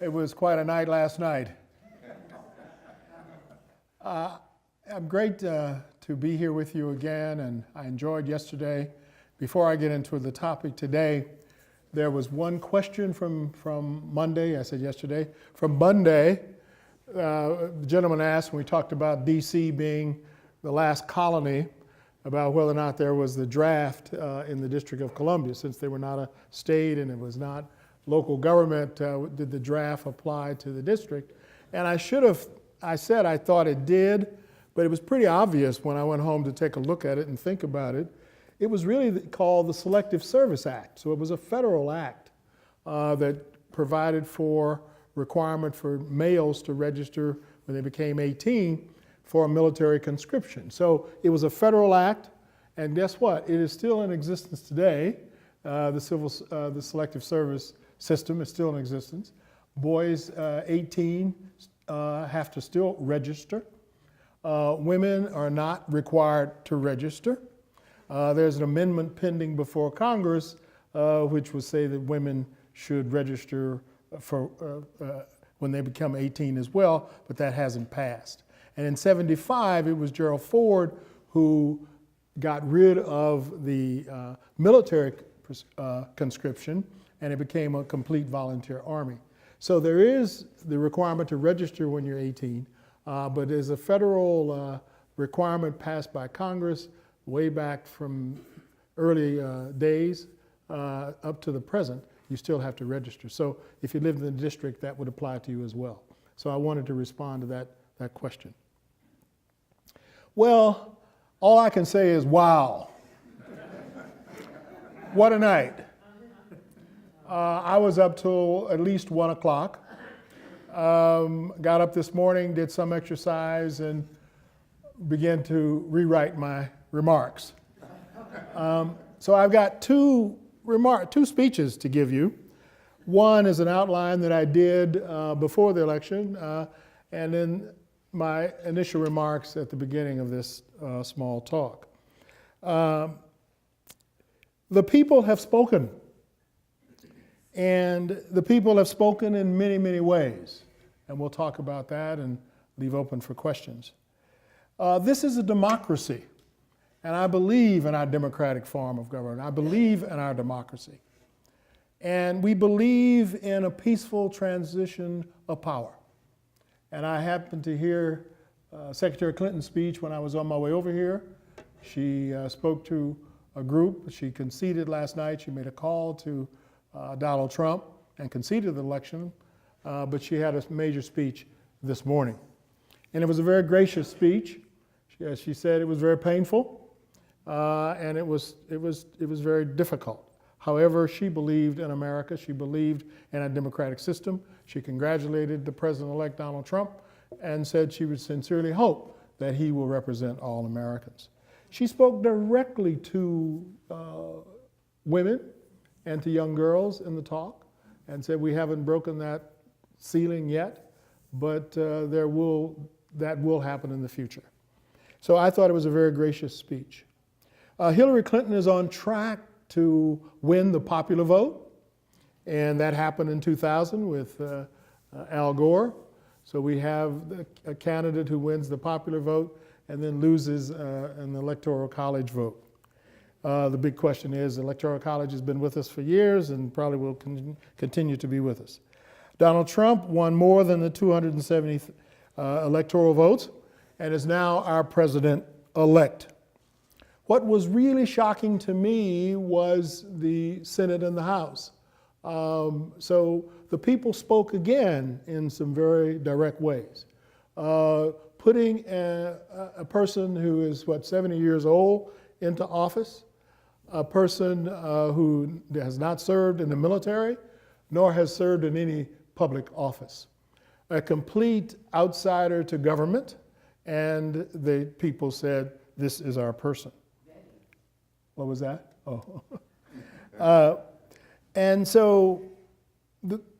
It was quite a night last night. I'm great to be here with you again, and I enjoyed yesterday. Before I get into the topic today, there was one question from Monday, I said yesterday, from Monday. The gentleman asked when we talked about D.C. being the last colony, about whether or not there was the draft in the District of Columbia, since they were not a state and it was not local government, did the draft apply to the district? And I said I thought it did, but it was pretty obvious when I went home to take a look at it and think about it. It was really called the Selective Service Act. So it was a federal act that provided for requirement for males to register when they became 18 for a military conscription. So it was a federal act, and guess what? It is still in existence today. The Selective Service system is still in existence. Boys 18 have to still register. Women are not required to register. There's an amendment pending before Congress which would say that women should register for when they become 18 as well, but that hasn't passed. And in '75, it was Gerald Ford who got rid of the military conscription, and it became a complete volunteer army. So there is the requirement to register when you're 18, but there's a federal requirement passed by Congress way back from early days up to the present. You still have to register. So if you live in the district, that would apply to you as well. So I wanted to respond to that question. Well, all I can say is, wow. What a night. I was up till at least 1 o'clock. Got up this morning, did some exercise, and began to rewrite my remarks. So I've got two speeches to give you. One is an outline that I did before the election, and then my initial remarks at the beginning of this small talk. The people have spoken. And the people have spoken in many, many ways. And we'll talk about that and leave open for questions. This is a democracy. And I believe in our democratic form of government. I believe in our democracy. And we believe in a peaceful transition of power. And I happened to hear Secretary Clinton's speech when I was on my way over here. She spoke to a group. She conceded last night. She made a call to Donald Trump and conceded the election, but she had a major speech this morning. And it was a very gracious speech. She said it was very painful, and it was very difficult. However, she believed in America. She believed in our democratic system. She congratulated the President-elect Donald Trump and said she would sincerely hope that he will represent all Americans. She spoke directly to women and to young girls in the talk and said we haven't broken that ceiling yet, but that will happen in the future. So I thought it was a very gracious speech. Hillary Clinton is on track to win the popular vote, and that happened in 2000 with Al Gore. So we have a candidate who wins the popular vote and then loses an electoral college vote. The big question is, the Electoral College has been with us for years and probably will continue to be with us. Donald Trump won more than the 270 electoral votes and is now our president-elect. What was really shocking to me was the Senate and the House. So the people spoke again in some very direct ways. Putting a person who is, 70 years old into office, a person who has not served in the military, nor has served in any public office. A complete outsider to government, and the people said, this is our person. What was that? Oh. And so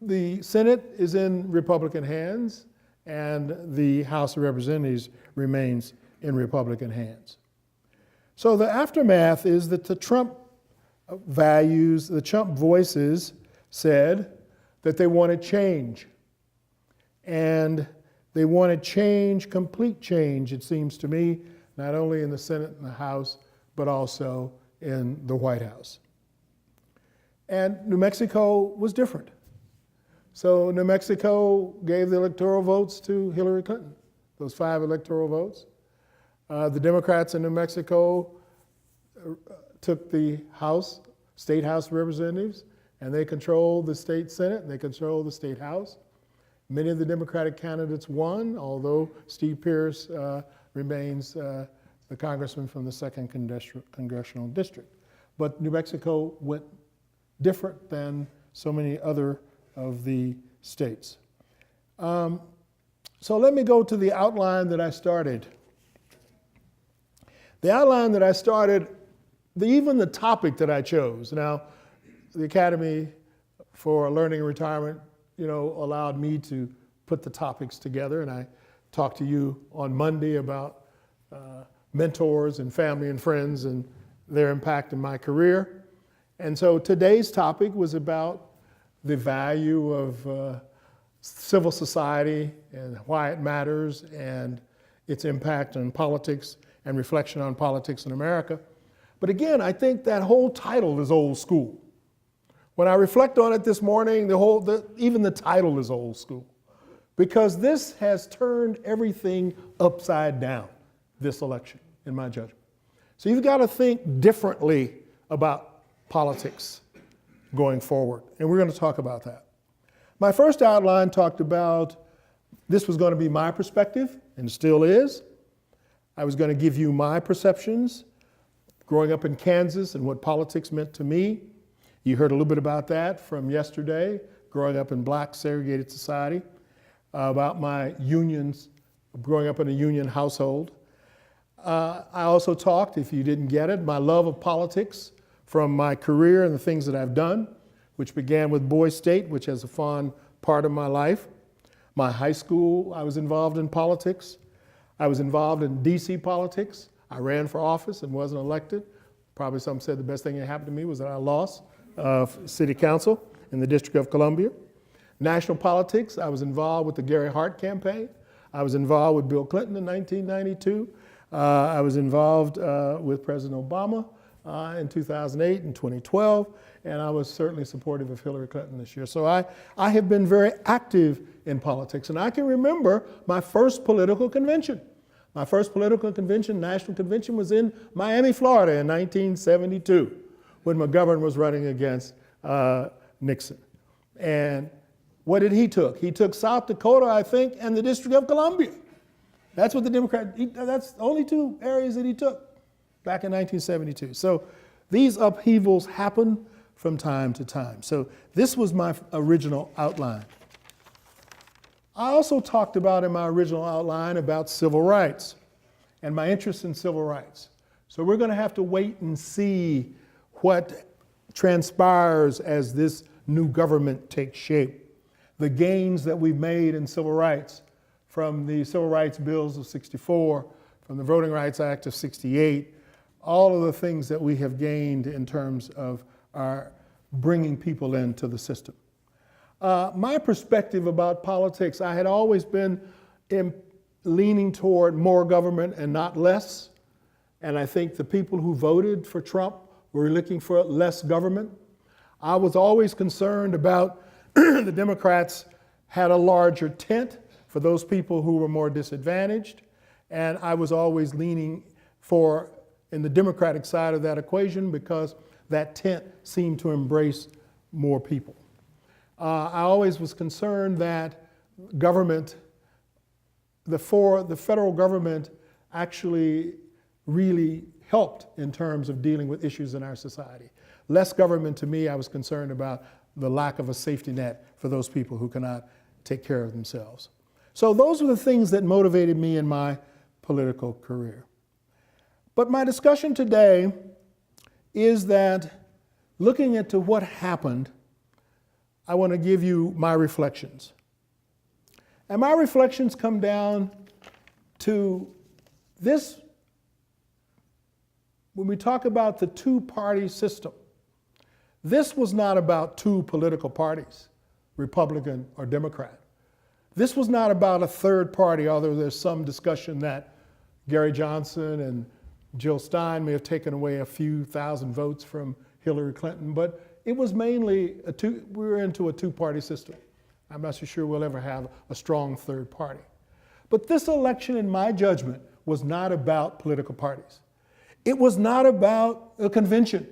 the Senate is in Republican hands, and the House of Representatives remains in Republican hands. So the aftermath is that the Trump values, the Trump voices said that they wanted change. and they wanted change, complete change, it seems to me, not only in the Senate and the House, but also in the White House. And New Mexico was different. So New Mexico gave the electoral votes to Hillary Clinton, those 5 electoral votes. The Democrats in New Mexico took the House, State House of Representatives, and they controlled the state Senate, and they controlled the state House. Many of the Democratic candidates won, although Steve Pierce remains the congressman from the 2nd Congressional District. But New Mexico went different than so many other of the states. So let me go to the outline that I started. The outline that I started, even the topic that I chose. Now, the Academy for Learning and Retirement, allowed me to put the topics together, and I talked to you on Monday about mentors and family and friends and their impact in my career. And so today's topic was about the value of civil society and why it matters and its impact on politics and reflection on politics in America. But again, I think that whole title is old school. When I reflect on it this morning, even the title is old school, because this has turned everything upside down, this election, in my judgment. So you've got to think differently about politics going forward, and we're going to talk about that. My first outline talked about this was going to be my perspective, and still is. I was going to give you my perceptions growing up in Kansas and what politics meant to me. You heard a little bit about that from yesterday, growing up in black segregated society, about my unions, growing up in a union household. I also talked, if you didn't get it, my love of politics from my career and the things that I've done, which began with Boys State, which has a fond part of my life. My high school, I was involved in politics. I was involved in DC politics. I ran for office and wasn't elected. Probably some said the best thing that happened to me was that I lost city council in the District of Columbia. National politics, I was involved with the Gary Hart campaign. I was involved with Bill Clinton in 1992. I was involved with President Obama in 2008 and 2012, and I was certainly supportive of Hillary Clinton this year. So I have been very active in politics, and I can remember my first political convention. My first political convention, national convention, was in Miami, Florida in 1972, when McGovern was running against Nixon. And what did he took? He took South Dakota, I think, and the District of Columbia. That's what the that's the only 2 areas that he took back in 1972. So these upheavals happen from time to time. So this was my original outline. I also talked about in my original outline about civil rights and my interest in civil rights. So we're going to have to wait and see what transpires as this new government takes shape. The gains that we've made in civil rights, from the Civil Rights Bills of '64, from the Voting Rights Act of '68, all of the things that we have gained in terms of our bringing people into the system. My perspective about politics, I had always been leaning toward more government and not less. And I think the people who voted for Trump were looking for less government. I was always concerned about the Democrats had a larger tent for those people who were more disadvantaged. And I was always leaning in the Democratic side of that equation, because that tent seemed to embrace more people. I always was concerned that government, the federal government actually really helped in terms of dealing with issues in our society. Less government, to me, I was concerned about the lack of a safety net for those people who cannot take care of themselves. So those were the things that motivated me in my political career. But my discussion today is that, looking into what happened, I want to give you my reflections. And my reflections come down to this. When we talk about the 2-party system, this was not about 2 political parties, Republican or Democrat. This was not about a third party, although there's some discussion that Gary Johnson and Jill Stein may have taken away a few thousand votes from Hillary Clinton, but it was mainly we were into a two-party system. I'm not so sure we'll ever have a strong third party. But this election, in my judgment, was not about political parties. It was not about a convention.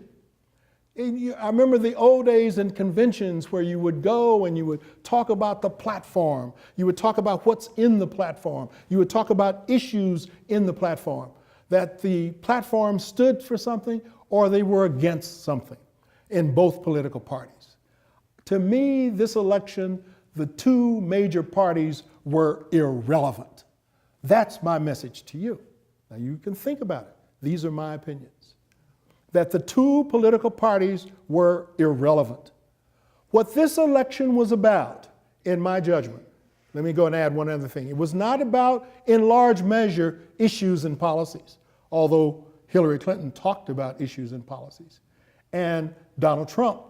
I remember the old days in conventions where you would go and you would talk about the platform. You would talk about what's in the platform. You would talk about issues in the platform, that the platform stood for something or they were against something in both political parties. To me, this election, the two major parties were irrelevant. That's my message to you. Now you can think about it. These are my opinions. That the two political parties were irrelevant. What this election was about, in my judgment, let me go and add one other thing. It was not about, in large measure, issues and policies, although Hillary Clinton talked about issues and policies. And Donald Trump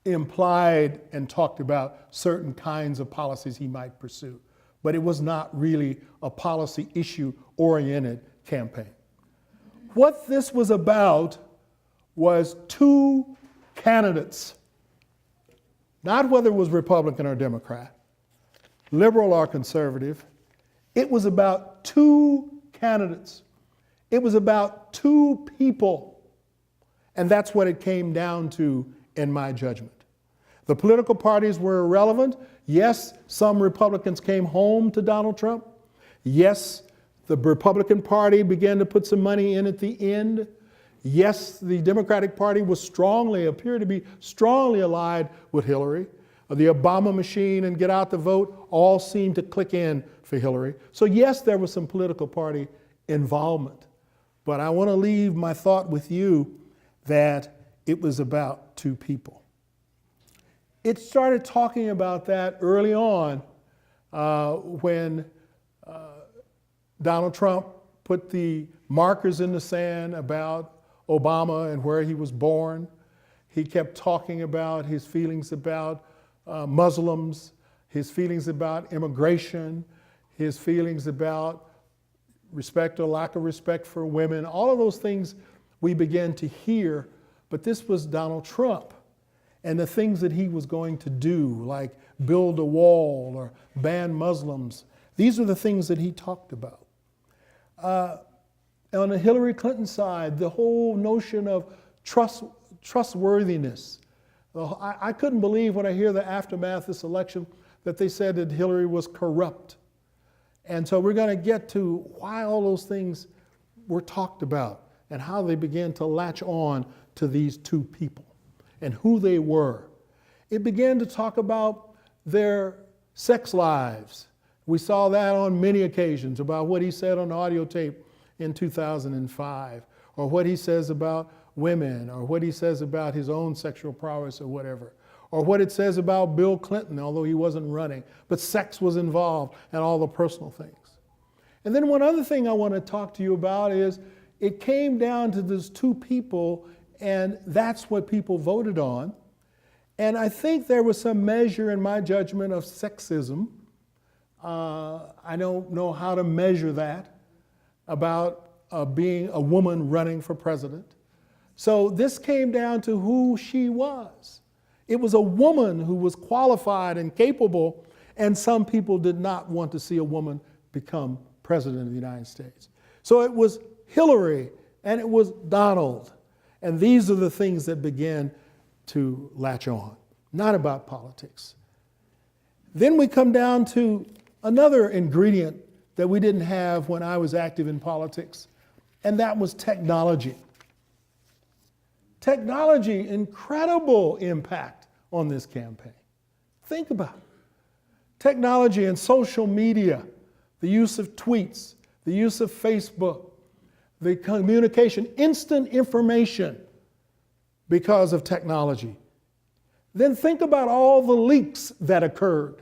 implied and talked about certain kinds of policies he might pursue. But it was not really a policy issue-oriented campaign. What this was about was two candidates, not whether it was Republican or Democrat, liberal or conservative. It was about two candidates. It was about two people. And that's what it came down to in my judgment. The political parties were irrelevant. Yes, some Republicans came home to Donald Trump. Yes, the Republican Party began to put some money in at the end. Yes, the Democratic Party appeared to be strongly allied with Hillary. The Obama machine and get out the vote all seemed to click in for Hillary. So yes, there was some political party involvement. But I want to leave my thought with you that it was about two people. It started talking about that early on when Donald Trump put the markers in the sand about Obama and where he was born. He kept talking about his feelings about Muslims, his feelings about immigration, his feelings about respect or lack of respect for women. All of those things we began to hear, but this was Donald Trump and the things that he was going to do, like build a wall or ban Muslims. These are the things that he talked about. On the Hillary Clinton side, the whole notion of trustworthiness. I couldn't believe when I hear the aftermath of this election that they said that Hillary was corrupt. And so we're going to get to why all those things were talked about and how they began to latch on to these two people and who they were. It began to talk about their sex lives. We saw that on many occasions about what he said on audio tape in 2005, or what he says about women, or what he says about his own sexual prowess or whatever, or what it says about Bill Clinton, although he wasn't running, but sex was involved and all the personal things. And then one other thing I want to talk to you about is it came down to those two people, and that's what people voted on. And I think there was some measure in my judgment of sexism. I don't know how to measure that about being a woman running for president. So this came down to who she was. It was a woman who was qualified and capable, and some people did not want to see a woman become president of the United States. So it was Hillary and it was Donald. And these are the things that began to latch on, not about politics. Then we come down to another ingredient that we didn't have when I was active in politics, and that was technology. Technology, incredible impact on this campaign. Think about it. Technology and social media, the use of tweets, the use of Facebook, the communication, instant information because of technology. Then think about all the leaks that occurred.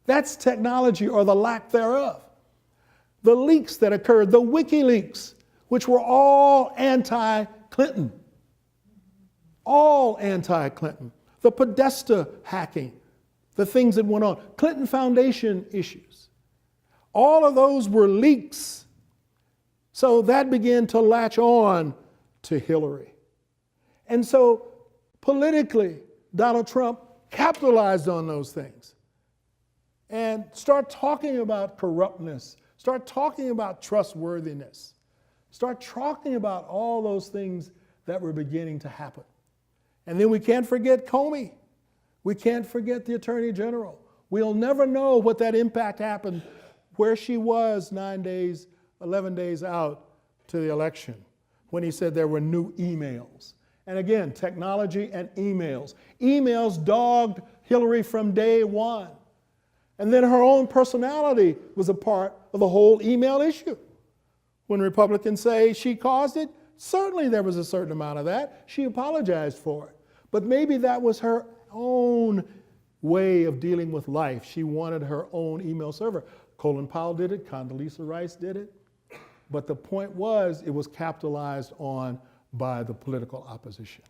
That's technology or the lack thereof. The leaks that occurred, the WikiLeaks, which were all anti-Clinton. All anti-Clinton. The Podesta hacking, the things that went on, Clinton Foundation issues. All of those were leaks. So that began to latch on to Hillary. And so politically, Donald Trump capitalized on those things and start talking about corruptness, start talking about trustworthiness, start talking about all those things that were beginning to happen. And then we can't forget Comey. We can't forget the Attorney General. We'll never know what that impact happened, where she was 9 days, 11 days out to the election, when he said there were new emails. And again, technology and emails. Emails dogged Hillary from day one. And then her own personality was a part of the whole email issue. When Republicans say she caused it, certainly there was a certain amount of that. She apologized for it. But maybe that was her own way of dealing with life. She wanted her own email server. Colin Powell did it, Condoleezza Rice did it. But the point was, it was capitalized on by the political opposition.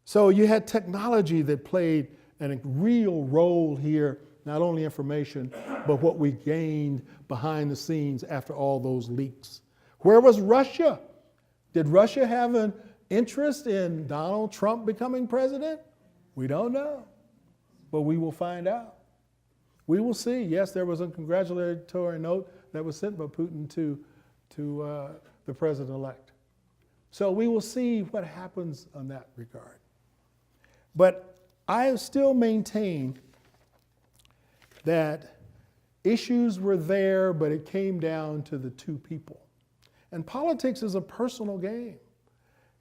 So you had technology that played a real role here, not only information, but what we gained behind the scenes after all those leaks. Where was Russia? Did Russia have an interest in Donald Trump becoming president? We don't know, but we will find out. We will see. Yes, there was a congratulatory note that was sent by Putin to the president-elect. So we will see what happens on that regard. But I still maintain that issues were there, but it came down to the two people. And politics is a personal game.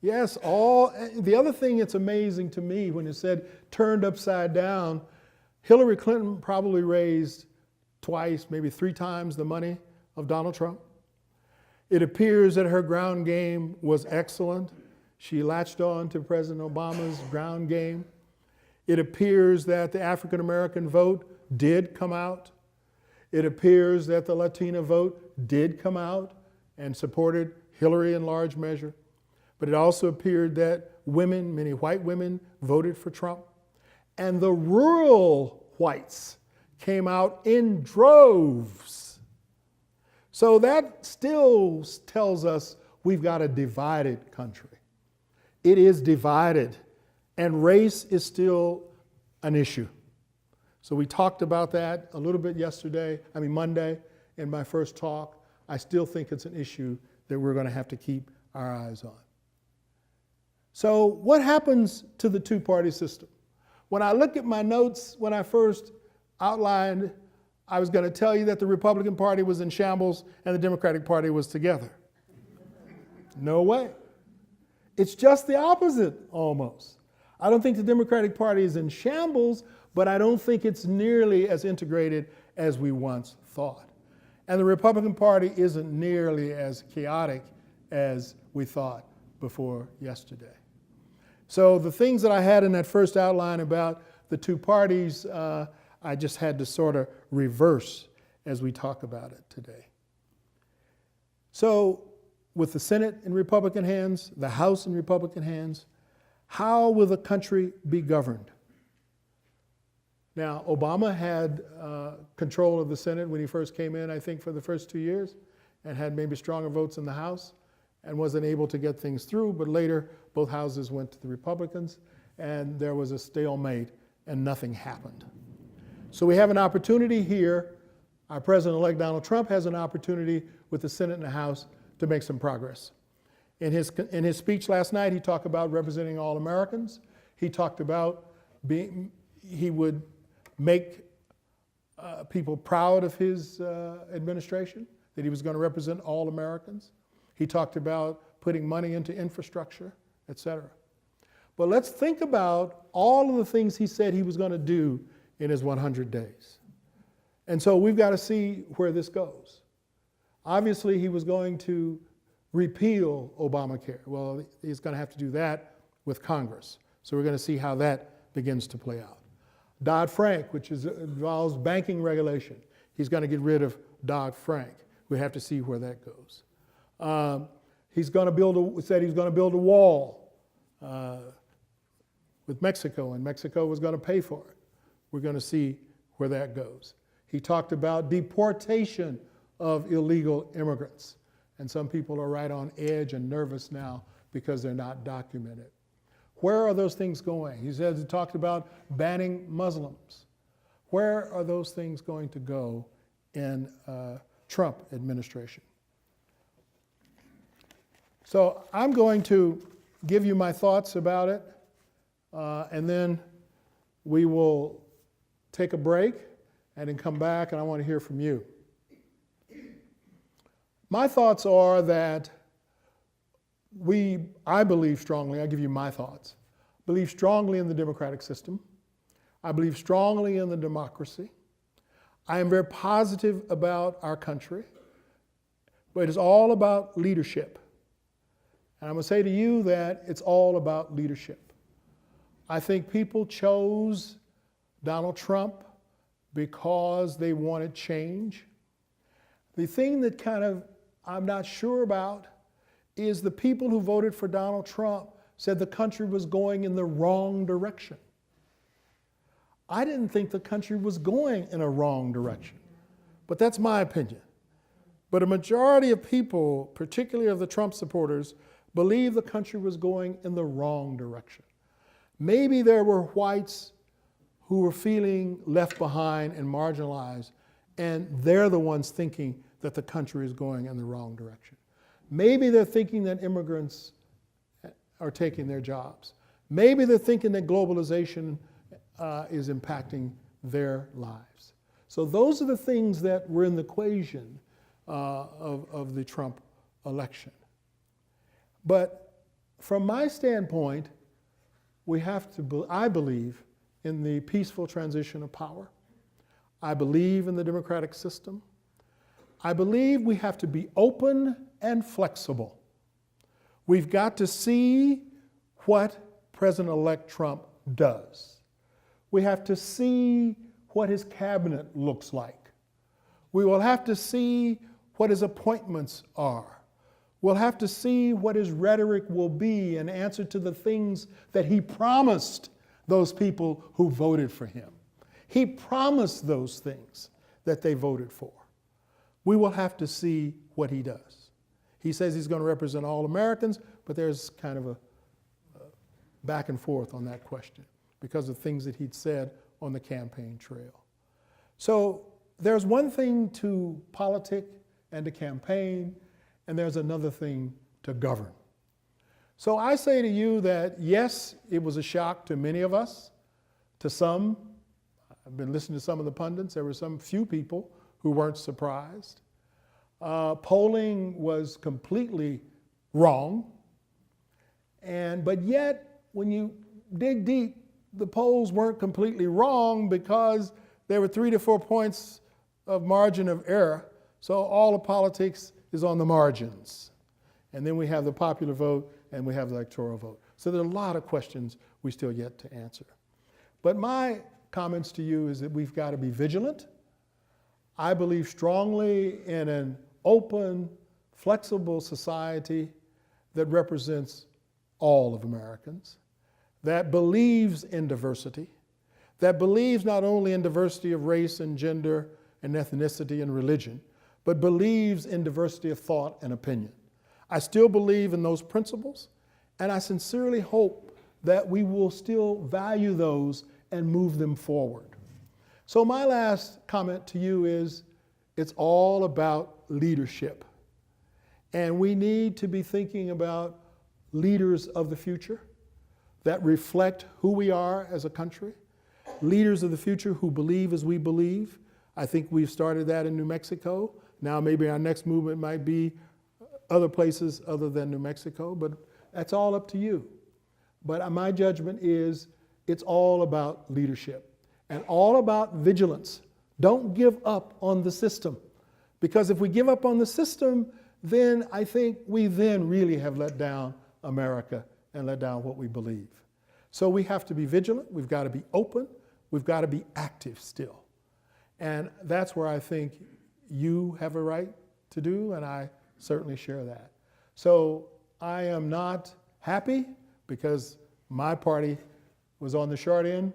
Yes, the other thing that's amazing to me when it said turned upside down, Hillary Clinton probably raised twice, maybe 3 times the money of Donald Trump. It appears that her ground game was excellent. She latched on to President Obama's ground game. It appears that the African American vote did come out. It appears that the Latina vote did come out and supported Hillary in large measure. But it also appeared that women, many white women, voted for Trump. And the rural whites came out in droves. So that still tells us we've got a divided country. It is divided, and race is still an issue. So we talked about that a little bit Monday in my first talk. I still think it's an issue that we're going to have to keep our eyes on. So what happens to the two-party system? When I look at my notes, when I first outlined, I was going to tell you that the Republican Party was in shambles and the Democratic Party was together. No way. It's just the opposite, almost. I don't think the Democratic Party is in shambles, but I don't think it's nearly as integrated as we once thought. And the Republican Party isn't nearly as chaotic as we thought before yesterday. So the things that I had in that first outline about the two parties, I just had to sort of reverse as we talk about it today. So with the Senate in Republican hands, the House in Republican hands, how will the country be governed? Now, Obama had control of the Senate when he first came in, I think, for the first 2 years, and had maybe stronger votes in the House, and wasn't able to get things through, but later both houses went to the Republicans, and there was a stalemate, and nothing happened. So we have an opportunity here. Our President-elect Donald Trump has an opportunity with the Senate and the House to make some progress. In his speech last night, he talked about representing all Americans. He talked about he would make people proud of his administration, that he was going to represent all Americans. He talked about putting money into infrastructure, et cetera. But let's think about all of the things he said he was going to do in his 100 days. And so we've got to see where this goes. Obviously, he was going to repeal Obamacare. Well, he's going to have to do that with Congress. So we're going to see how that begins to play out. Dodd-Frank, which involves banking regulation. He's going to get rid of Dodd-Frank. We have to see where that goes. He's going to said he's going to build a wall with Mexico, and Mexico was going to pay for it. We're going to see where that goes. He talked about deportation of illegal immigrants. And some people are right on edge and nervous now because they're not documented. Where are those things going? He talked about banning Muslims. Where are those things going to go in Trump administration? So I'm going to give you my thoughts about it, and then we will take a break and then come back, and I want to hear from you. My thoughts are that I believe strongly, I'll give you my thoughts, believe strongly in the democratic system. I believe strongly in the democracy. I am very positive about our country, but it is all about leadership. And I'm going to say to you that it's all about leadership. I think people chose Donald Trump because they wanted change. The thing that I'm not sure about is the people who voted for Donald Trump said the country was going in the wrong direction. I didn't think the country was going in a wrong direction, but that's my opinion. But a majority of people, particularly of the Trump supporters, believe the country was going in the wrong direction. Maybe there were whites who were feeling left behind and marginalized, and they're the ones thinking that the country is going in the wrong direction. Maybe they're thinking that immigrants are taking their jobs. Maybe they're thinking that globalization is impacting their lives. So those are the things that were in the equation of the Trump election. But from my standpoint, I believe in the peaceful transition of power. I believe in the democratic system. I believe we have to be open and flexible. We've got to see what President-elect Trump does. We have to see what his cabinet looks like. We will have to see what his appointments are. We'll have to see what his rhetoric will be in answer to the things that he promised those people who voted for him. He promised those things that they voted for. We will have to see what he does. He says he's going to represent all Americans, but there's kind of a back and forth on that question because of things that he'd said on the campaign trail. So there's one thing to politic and to campaign, and there's another thing to govern. So I say to you that yes, it was a shock to many of us, to some. I've been listening to some of the pundits. There were some few people who weren't surprised. Polling was completely wrong. But yet, when you dig deep, the polls weren't completely wrong because there were 3 to 4 points of margin of error. So all of politics is on the margins. And then we have the popular vote and we have the electoral vote. So there are a lot of questions we still yet to answer. But my comments to you is that we've got to be vigilant. I believe strongly in an open, flexible society that represents all of Americans, that believes in diversity, that believes not only in diversity of race and gender and ethnicity and religion, but believes in diversity of thought and opinion. I still believe in those principles, and I sincerely hope that we will still value those and move them forward. So my last comment to you is, it's all about leadership. And we need to be thinking about leaders of the future that reflect who we are as a country, leaders of the future who believe as we believe. I think we've started that in New Mexico. Now maybe our next movement might be other places other than New Mexico, but that's all up to you. But my judgment is it's all about leadership and all about vigilance. Don't give up on the system, because if we give up on the system, then I think we then really have let down America and let down what we believe. So we have to be vigilant, we've got to be open, we've got to be active still. And that's where I think you have a right to do, and I certainly share that. So I am not happy because my party was on the short end,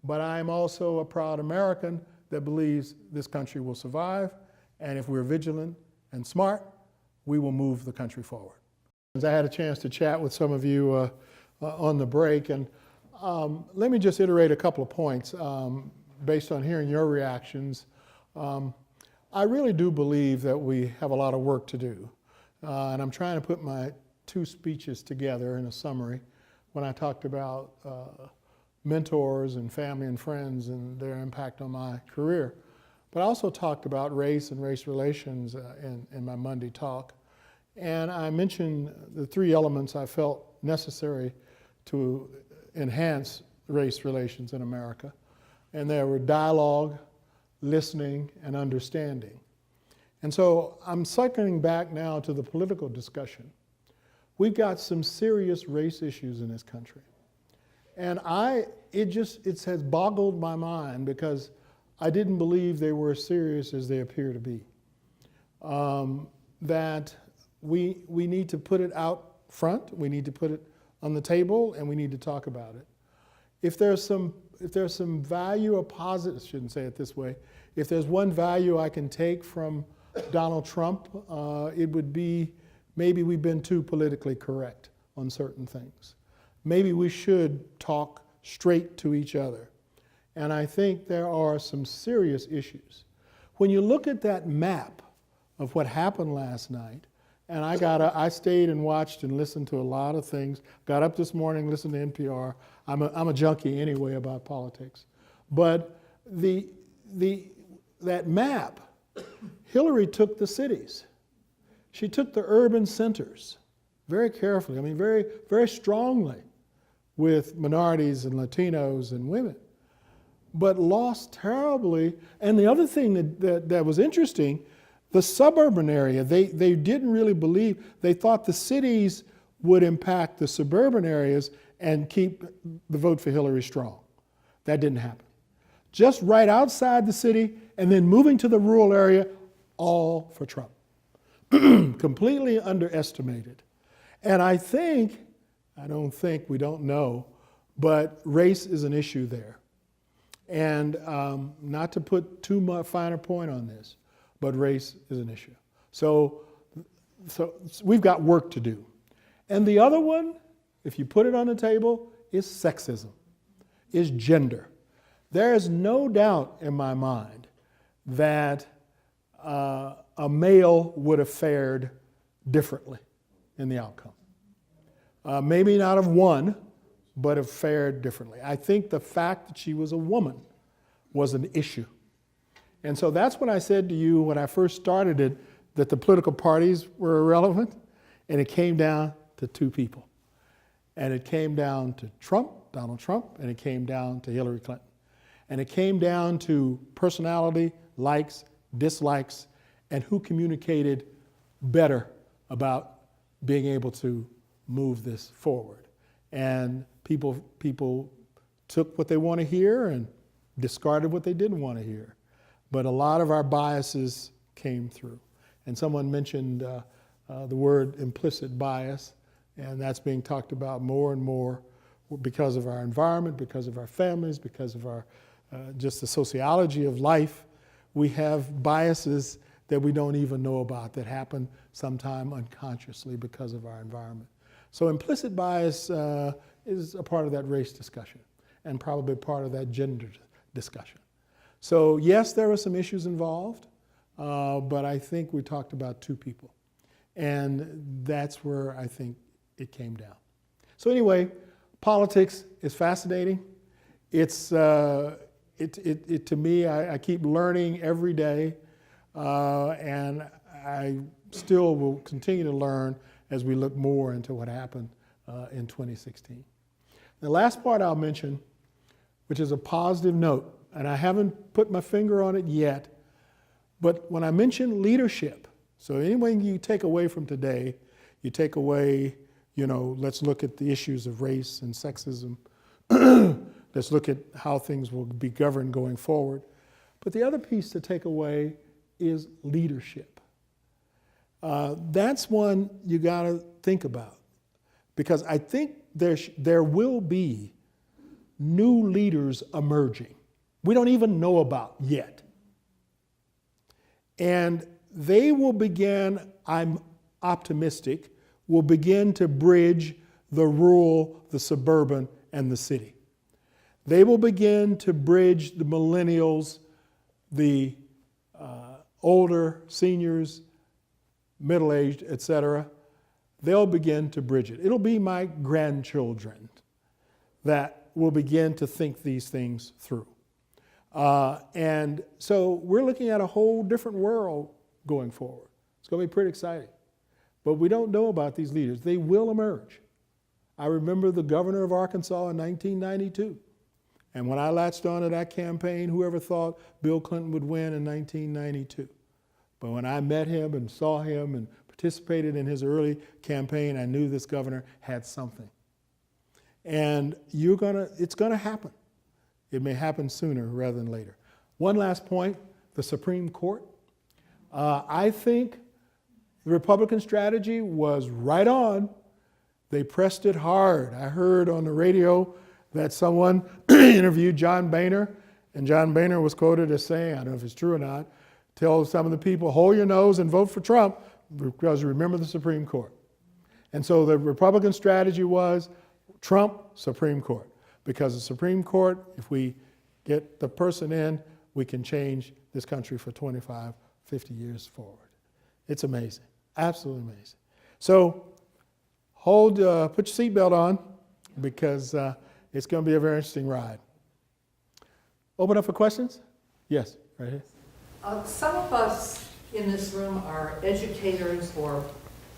but I'm also a proud American that believes this country will survive, and if we're vigilant and smart, we will move the country forward. I had a chance to chat with some of you on the break, and let me just iterate a couple of points based on hearing your reactions. I really do believe that we have a lot of work to do, and I'm trying to put my two speeches together in a summary when I talked about mentors and family and friends and their impact on my career. But I also talked about race and race relations in my Monday talk. And I mentioned the three elements I felt necessary to enhance race relations in America. And there were dialogue, listening, and understanding. And so I'm cycling back now to the political discussion. We've got some serious race issues in this country. And it has boggled my mind because I didn't believe they were as serious as they appear to be. That we need to put it out front, we need to put it on the table, and we need to talk about it. If there's some value or positive, I shouldn't say it this way, if there's one value I can take from Donald Trump, it would be maybe we've been too politically correct on certain things. Maybe we should talk straight to each other. And I think there are some serious issues. When you look at that map of what happened last night, and I stayed and watched and listened to a lot of things, got up this morning, listened to NPR. I'm a junkie anyway about politics. But that map, Hillary took the cities. She took the urban centers very carefully, very, very strongly with minorities and Latinos and women, but lost terribly. And the other thing that was interesting, the suburban area, they didn't really believe, they thought the cities would impact the suburban areas and keep the vote for Hillary strong. That didn't happen. Just right outside the city and then moving to the rural area, all for Trump. Completely underestimated. And we don't know, but race is an issue there. And not to put too much finer point on this, but race is an issue. So we've got work to do. And the other one, if you put it on the table, is sexism, is gender. There is no doubt in my mind that a male would have fared differently in the outcome. Maybe not have won, but have fared differently. I think the fact that she was a woman was an issue. And so that's what I said to you when I first started it, that the political parties were irrelevant, and it came down to two people. And it came down to Trump, Donald Trump, and it came down to Hillary Clinton. And it came down to personality, likes, dislikes, and who communicated better about being able to move this forward. And people took what they want to hear and discarded what they didn't want to hear. But a lot of our biases came through. And someone mentioned the word implicit bias, and that's being talked about more and more because of our environment, because of our families, because of our just the sociology of life. We have biases that we don't even know about that happen sometime unconsciously because of our environment. So implicit bias is a part of that race discussion and probably part of that gender discussion. So yes, there were some issues involved, but I think we talked about two people. And that's where I think it came down. So anyway, politics is fascinating. It's, to me, I keep learning every day, and I still will continue to learn as we look more into what happened in 2016. The last part I'll mention, which is a positive note, and I haven't put my finger on it yet, but when I mention leadership, so anything you take away from today, you take away, let's look at the issues of race and sexism. Let's look at how things will be governed going forward. But the other piece to take away is leadership. That's one you got to think about, because I think there will be new leaders emerging. We don't even know about yet. And they will begin, I'm optimistic, will begin to bridge the rural, the suburban, and the city. They will begin to bridge the millennials, the older, seniors, middle-aged, etc. They'll begin to bridge it. It'll be my grandchildren that will begin to think these things through. And so we're looking at a whole different world going forward. It's going to be pretty exciting. But we don't know about these leaders. They will emerge. I remember the governor of Arkansas in 1992. And when I latched on to that campaign, whoever thought Bill Clinton would win in 1992? But when I met him and saw him and participated in his early campaign, I knew this governor had something. And it's gonna happen. It may happen sooner rather than later. One last point, the Supreme Court. I think the Republican strategy was right on. They pressed it hard. I heard on the radio that someone interviewed John Boehner, and John Boehner was quoted as saying, I don't know if it's true or not, tell some of the people, hold your nose and vote for Trump because remember the Supreme Court. And so the Republican strategy was Trump, Supreme Court. Because the Supreme Court, if we get the person in, we can change this country for 25, 50 years forward. It's amazing, absolutely amazing. So put your seatbelt on because it's going to be a very interesting ride. Open up for questions? Yes, right here. Some of us in this room are educators or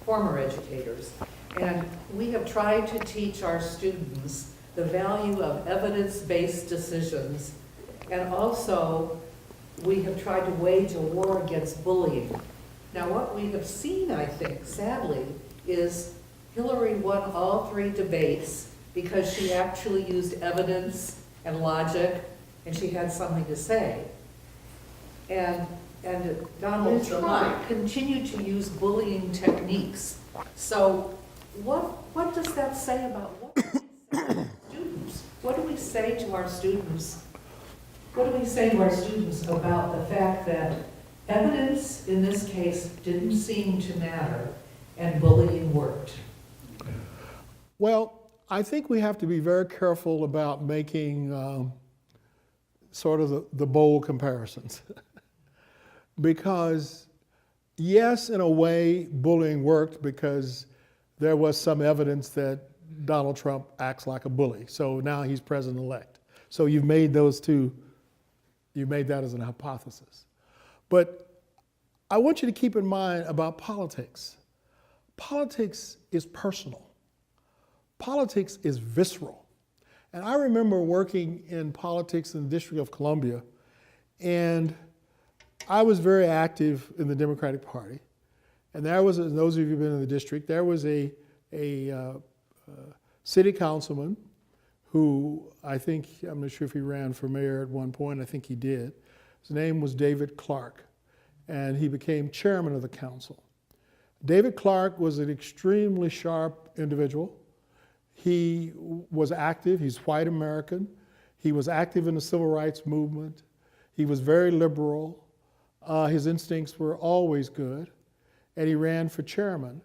former educators, and we have tried to teach our students the value of evidence-based decisions, and also we have tried to wage a war against bullying. Now what we have seen, I think, sadly, is Hillary won all 3 debates because she actually used evidence and logic, and she had something to say. And Donald Trump continued to use bullying techniques. So what does that say about what do we say to students? What do we say to our students? What do we say to our students about the fact that evidence in this case didn't seem to matter and bullying worked? Well, I think we have to be very careful about making sort of the bold comparisons. Because yes, in a way, bullying worked because there was some evidence that Donald Trump acts like a bully. So now he's president-elect. So you've made those two, you made that as an hypothesis. But I want you to keep in mind about politics. Politics is personal. Politics is visceral. And I remember working in politics in the District of Columbia, and I was very active in the Democratic Party. And there was, and those of you who've been in the district, there was a city councilman who I think, I'm not sure if he ran for mayor at one point, I think he did. His name was David Clark, and he became chairman of the council. David Clark was an extremely sharp individual. He was active, he's white American. He was active in the civil rights movement. He was very liberal. His instincts were always good. And he ran for chairman.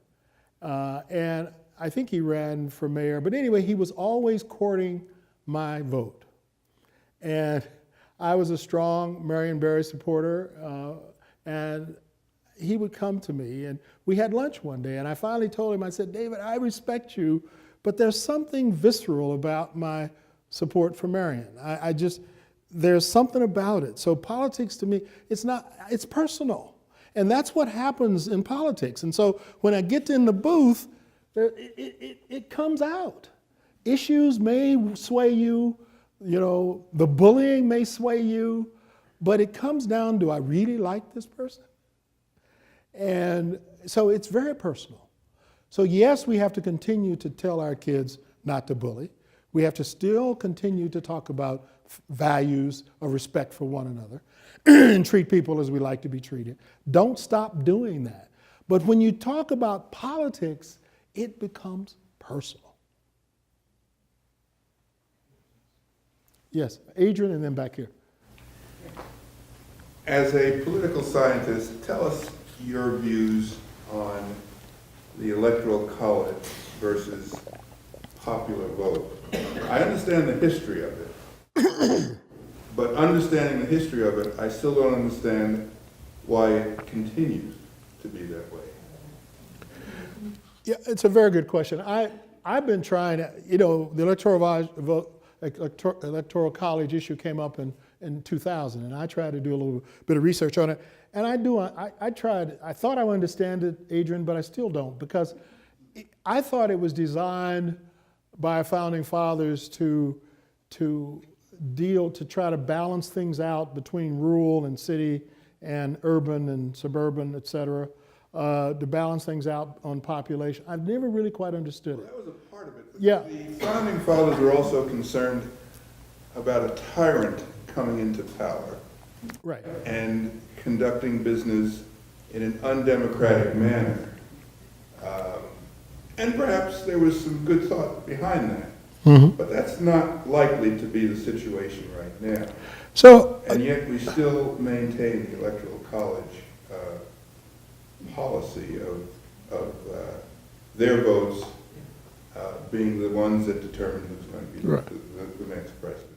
And I think he ran for mayor. But anyway, he was always courting my vote. And I was a strong Marion Barry supporter. And he would come to me. And we had lunch one day. And I finally told him, I said, David, I respect you, but there's something visceral about my support for Marion. There's something about it. So politics to me, it's personal. And that's what happens in politics. And so when I get in the booth, it comes out. Issues may sway you, the bullying may sway you, but it comes down, do I really like this person? And so it's very personal. So yes, we have to continue to tell our kids not to bully. We have to still continue to talk about values of respect for one another and treat people as we like to be treated. Don't stop doing that. But when you talk about politics, it becomes personal. Yes, Adrian, and then back here. As a political scientist, tell us your views on the Electoral College versus popular vote. I understand the history of it, but understanding the history of it, I still don't understand why it continues to be that way. Yeah, it's a very good question. I've been trying to, the electoral college issue came up in 2000, and I tried to do a little bit of research on it. And I tried, I thought I would understand it, Adrian, but I still don't, because I thought it was designed by our founding fathers to try to balance things out between rural and city and urban and suburban, et cetera, to balance things out on population. I've never really quite understood it. That was a part of it. Yeah. The founding fathers were also concerned about a tyrant coming into power. Right. And conducting business in an undemocratic manner. And perhaps there was some good thought behind that. Mm-hmm. But that's not likely to be the situation right now. So, And yet we still maintain the Electoral College policy of their votes being the ones that determine who's going to be Right. the next president.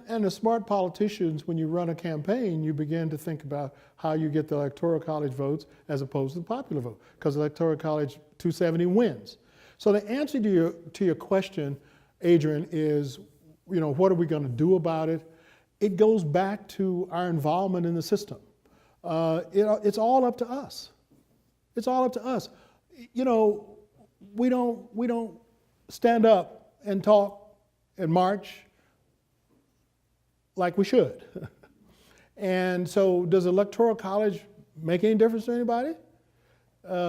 and the smart politicians, when you run a campaign, you begin to think about how you get the electoral college votes as opposed to the popular vote, because electoral college 270 wins. So the answer to your question, Adrian, is, what are we going to do about it? It goes back to our involvement in the system. It's all up to us. It's all up to us. We don't stand up and talk and march like we should. And so does electoral college make any difference to anybody?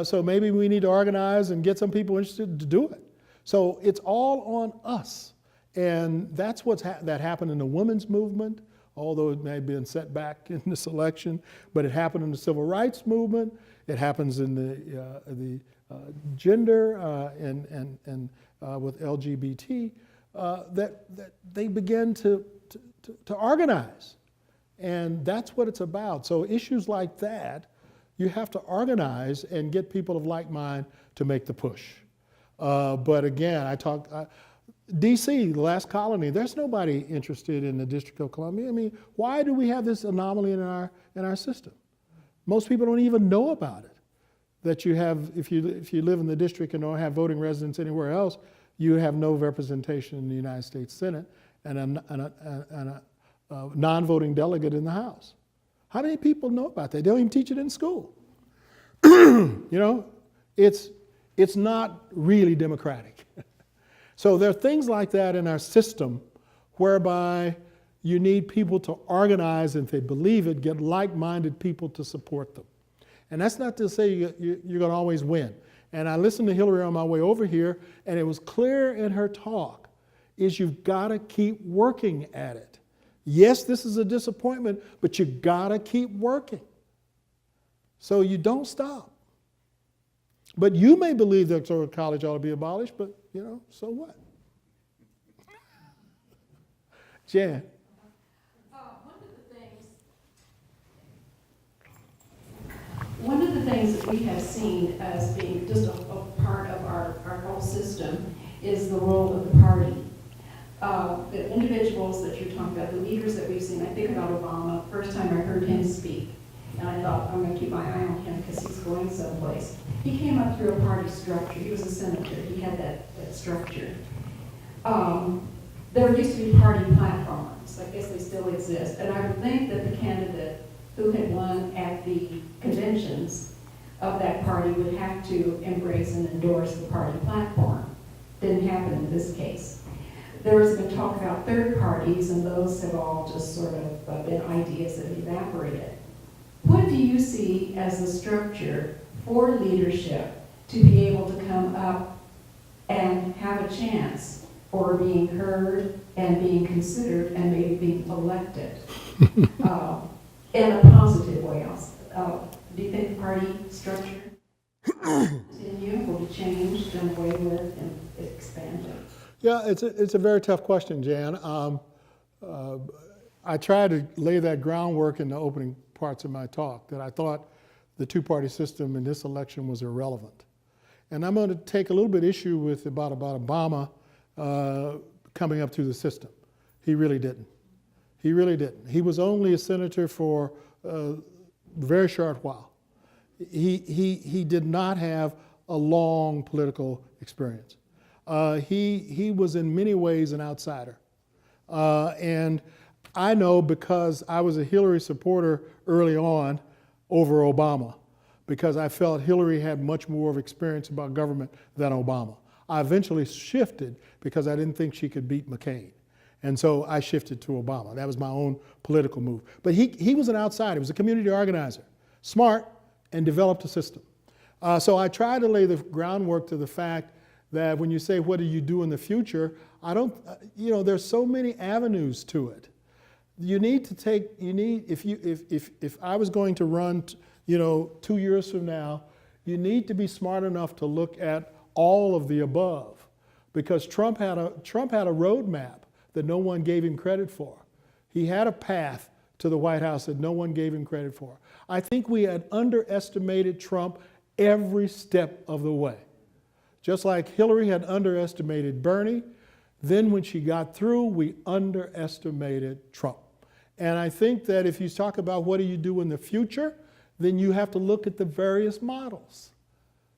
So maybe we need to organize and get some people interested to do it. So it's all on us. And that's that happened in the women's movement, although it may have been set back in this election, but it happened in the civil rights movement. It happens in the gender and with LGBT, that they begin to organize. And that's what it's about. So issues like that, you have to organize and get people of like mind to make the push. But again, DC, the last colony, there's nobody interested in the District of Columbia. I mean, why do we have this anomaly in our system? Most people don't even know about it. That you have, if you live in the district and don't have voting residents anywhere else, you have no representation in the United States Senate and a non-voting delegate in the House. How many people know about that? They don't even teach it in school. It's not really democratic. So there are things like that in our system whereby you need people to organize, and if they believe it, get like-minded people to support them. And that's not to say you're going to always win. And I listened to Hillary on my way over here, and it was clear in her talk is you've got to keep working at it. Yes, this is a disappointment, but you got to keep working. So you don't stop. But you may believe that electoral college ought to be abolished, but so what? Jan. One of the things that we have seen as being just a part of our whole system is the role of the party. The individuals that you're talking about, the leaders that we've seen, I think about Obama. First time I heard him speak, and I thought, I'm going to keep my eye on him because he's going someplace. He came up through a party structure. He was a senator. He had that structure. There used to be party platforms. I guess they still exist. And I would think that the candidate who had won at the conventions of that party would have to embrace and endorse the party platform. Didn't happen in this case. There has been talk about third parties, and those have all just sort of been ideas that have evaporated. What do you see as the structure for leadership to be able to come up and have a chance for being heard and being considered and maybe being elected in a positive way? Do you think the party structure will be changed and away with and expanded? Yeah, it's a very tough question, Jan. I tried to lay that groundwork in the opening parts of my talk, that I thought the two-party system in this election was irrelevant. And I'm going to take a little bit issue with about Obama coming up through the system. He really didn't. He really didn't. He was only a senator for a very short while. He did not have a long political experience. He was in many ways an outsider. And I know because I was a Hillary supporter early on over Obama, because I felt Hillary had much more of experience about government than Obama. I eventually shifted because I didn't think she could beat McCain. And so I shifted to Obama. That was my own political move. But he was an outsider. He was a community organizer, smart, and developed a system. So I try to lay the groundwork to the fact that when you say, what do you do in the future? I don't, there's so many avenues to it. You need to take, if I was going to run, 2 years from now, you need to be smart enough to look at all of the above, because Trump had a roadmap that no one gave him credit for. He had a path to the White House that no one gave him credit for. I think we had underestimated Trump every step of the way. Just like Hillary had underestimated Bernie, then when she got through, we underestimated Trump. And I think that if you talk about what do you do in the future, then you have to look at the various models.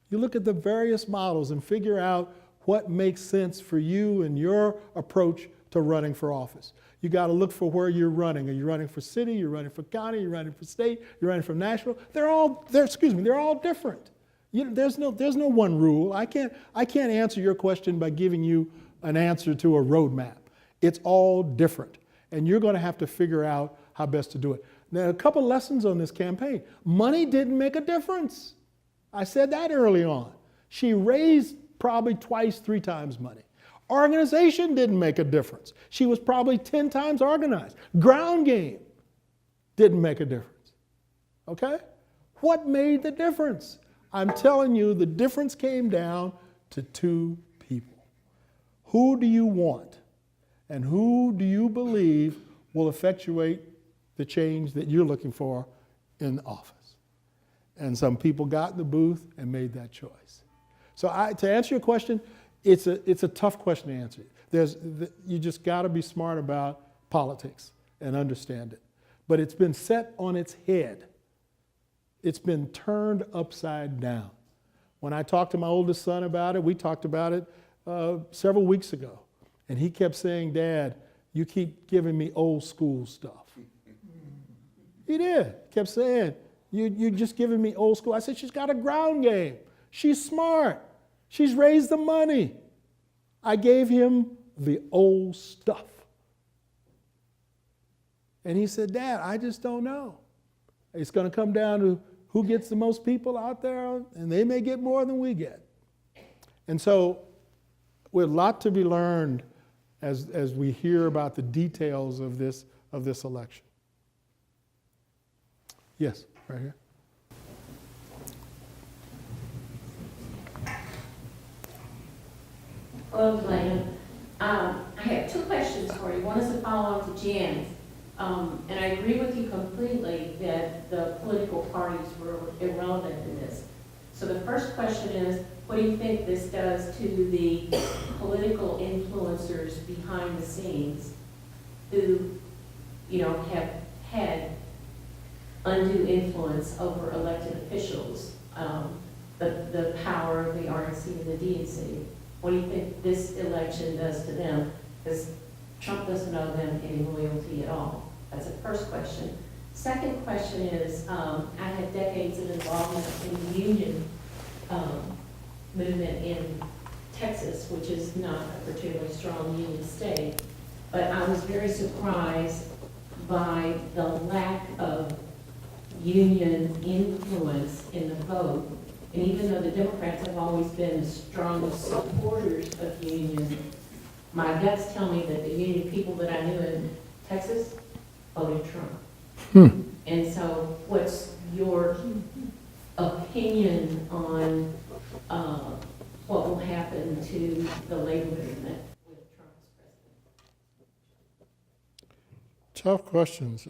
You look at the various models and figure out what makes sense for you and your approach to running for office. You got to look for where you're running. Are you running for city? You're running for county? You're running for state? You're running for national? They're all different. There's no one rule. I can't answer your question by giving you an answer to a roadmap. It's all different. And you're going to have to figure out how best to do it. Now, a couple lessons on this campaign. Money didn't make a difference. I said that early on. She raised probably twice, 3 times money. Organization didn't make a difference. She was probably 10 times organized. Ground game didn't make a difference. Okay? What made the difference? I'm telling you, the difference came down to 2 people. Who do you want? And who do you believe will effectuate the change that you're looking for in office? And some people got in the booth and made that choice. So to answer your question, it's a tough question to answer. You just got to be smart about politics and understand it. But it's been set on its head. It's been turned upside down. When I talked to my oldest son about it, we talked about it several weeks ago. And he kept saying, Dad, you keep giving me old school stuff. He did. He kept saying, you're just giving me old school. I said, she's got a ground game. She's smart. She's raised the money. I gave him the old stuff. And he said, Dad, I just don't know. It's going to come down to who gets the most people out there, and they may get more than we get. And so, with a lot to be learned as we hear about the details of this election. Yes, right here. Hello, Delano. I have 2 questions for you. One is a follow-up to Jan's. And I agree with you completely that the political parties were irrelevant in this. So the first question is, what do you think this does to the political influencers behind the scenes who, have had undue influence over elected officials, the power of the RNC and the DNC? What do you think this election does to them? Because Trump doesn't owe them any loyalty at all. That's the first question. Second question is, I had decades of involvement in the union movement in Texas, which is not a particularly strong union state, but I was very surprised by the lack of union influence in the vote. And even though the Democrats have always been the strongest supporters of unions, my guts tell me that the union people that I knew in Texas voted Trump. And so what's your opinion on what will happen to the labor movement with Trump as Tough questions.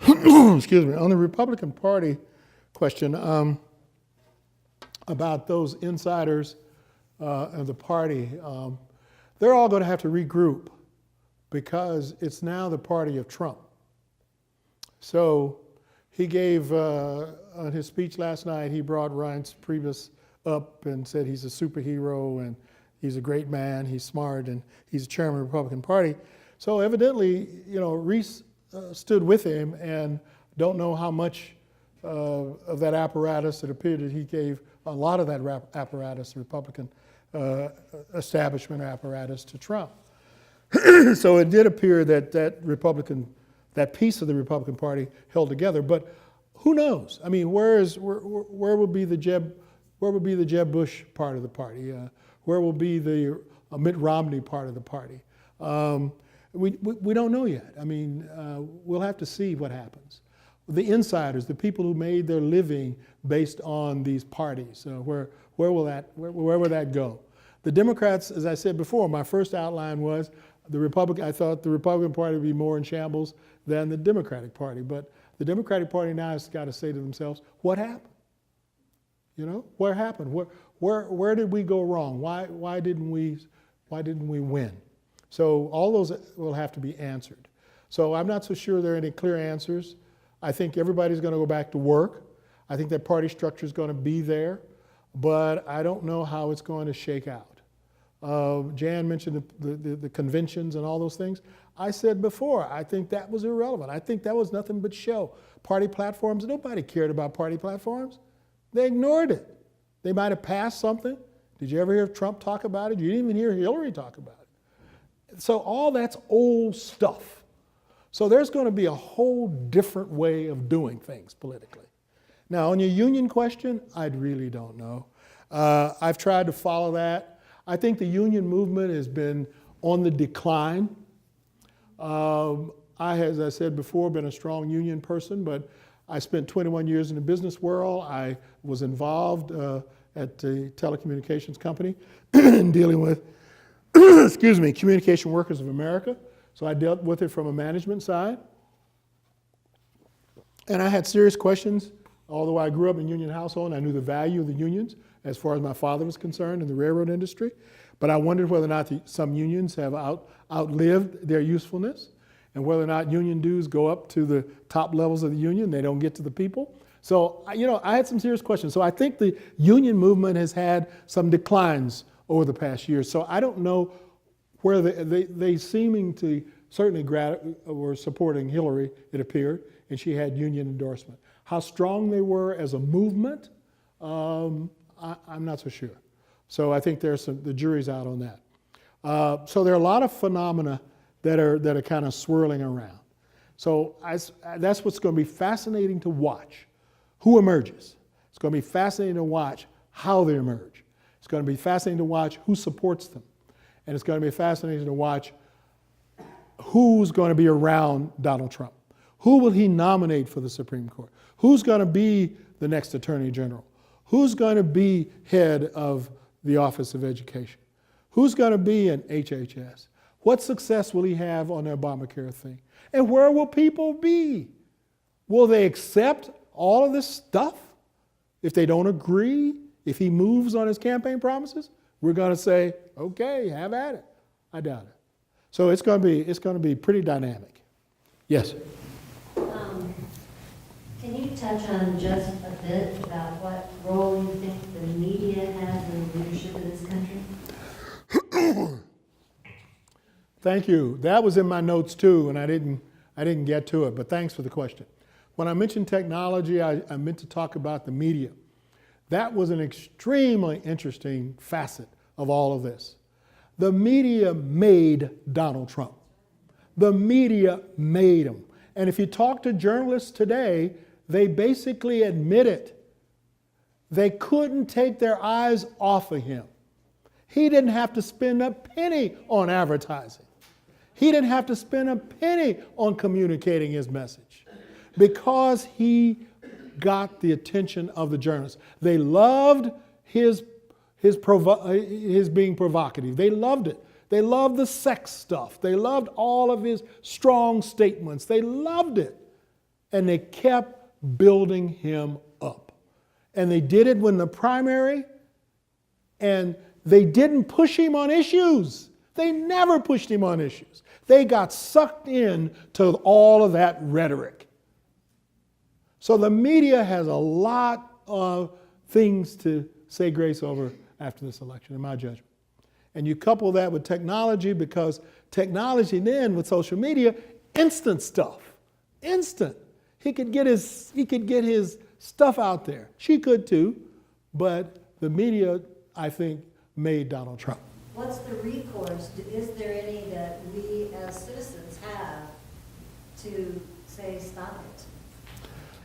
Excuse me. On the Republican Party question, about those insiders of the party, they're all going to have to regroup because it's now the party of Trump. So he gave, on his speech last night, he brought Reince Priebus up and said he's a superhero and he's a great man, he's smart, and he's the chairman of the Republican Party. So evidently, Reese stood with him, and don't know how much of that apparatus. It appeared that he gave a lot of that apparatus, the Republican establishment apparatus, to Trump. So it did appear that that piece of the Republican Party held together. But who knows? I mean, where would be the Jeb Bush part of the party? Where will be the Mitt Romney part of the party? We don't know yet. I mean, we'll have to see what happens. The insiders, the people who made their living based on these parties, where will that go? The Democrats, as I said before, my first outline was I thought the Republican Party would be more in shambles than the Democratic Party. But the Democratic Party now has got to say to themselves, what happened? What happened? Where did we go wrong? Why didn't we win? So all those will have to be answered. So I'm not so sure there are any clear answers. I think everybody's going to go back to work. I think that party structure is going to be there, but I don't know how it's going to shake out. Jan mentioned the conventions and all those things. I said before, I think that was irrelevant. I think that was nothing but show. Party platforms, nobody cared about party platforms. They ignored it. They might have passed something. Did you ever hear Trump talk about it? You didn't even hear Hillary talk about it. So all that's old stuff. So there's going to be a whole different way of doing things politically. Now, on your union question, I really don't know. I've tried to follow that. I think the union movement has been on the decline. As I said before, been a strong union person, but I spent 21 years in the business world. I was involved at the telecommunications company dealing with excuse me, Communication Workers of America. So I dealt with it from a management side. And I had serious questions, although I grew up in a union household and I knew the value of the unions as far as my father was concerned in the railroad industry. But I wondered whether or not some unions have outlived their usefulness and whether or not union dues go up to the top levels of the union, they don't get to the people. So, I had some serious questions. So I think the union movement has had some declines over the past year. So I don't know where they seeming to certainly were supporting Hillary, it appeared, and she had union endorsement. How strong they were as a movement, I'm not so sure. So I think the jury's out on that. So there are a lot of phenomena that are kind of swirling around. So that's what's going to be fascinating to watch. Who emerges? It's going to be fascinating to watch how they emerge. It's going to be fascinating to watch who supports them. And it's going to be fascinating to watch who's going to be around Donald Trump. Who will he nominate for the Supreme Court? Who's going to be the next Attorney General? Who's going to be head of the Office of Education? Who's going to be an HHS? What success will he have on the Obamacare thing? And where will people be? Will they accept all of this stuff? If they don't agree, if he moves on his campaign promises, we're going to say, okay, have at it. I doubt it. So it's going to be pretty dynamic. Yes? Can you touch on just a bit about what role you think the media has in the leadership of this country? Thank you. That was in my notes too, and I didn't get to it, but thanks for the question. When I mentioned technology, I meant to talk about the media. That was an extremely interesting facet of all of this. The media made Donald Trump. The media made him. And if you talk to journalists today, they basically admit it. They couldn't take their eyes off of him. He didn't have to spend a penny on advertising. He didn't have to spend a penny on communicating his message because he got the attention of the journalists. They loved his being provocative. They loved it. They loved the sex stuff. They loved all of his strong statements. They loved it. And they kept building him up. And they did it when the primary, and they didn't push him on issues. They never pushed him on issues. They got sucked in to all of that rhetoric. So the media has a lot of things to say grace over after this election, in my judgment. And you couple that with technology, because technology then with social media, instant stuff, instant. He could get his stuff out there. She could too, but the media, I think, made Donald Trump. What's the recourse? Is there any that we as citizens have to say, stop it?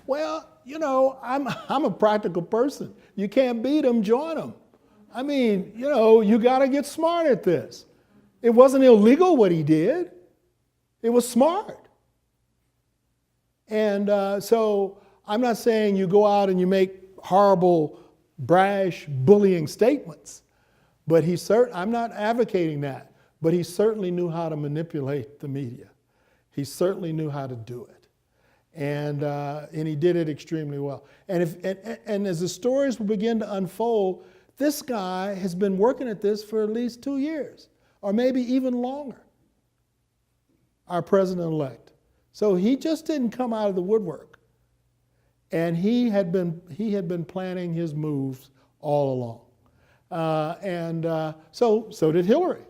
Well, you know, I'm a practical person. You can't beat them, join them. I mean, you know, you got to get smart at this. It wasn't illegal what he did. It was smart. And so I'm not saying you go out and you make horrible, brash, bullying statements. But I'm not advocating that. But he certainly knew how to manipulate the media. He certainly knew how to do it. And he did it extremely well. And as the stories will begin to unfold, this guy has been working at this for at least 2 years, or maybe even longer, our president-elect. So he just didn't come out of the woodwork. And he had been planning his moves all along. So did Hillary.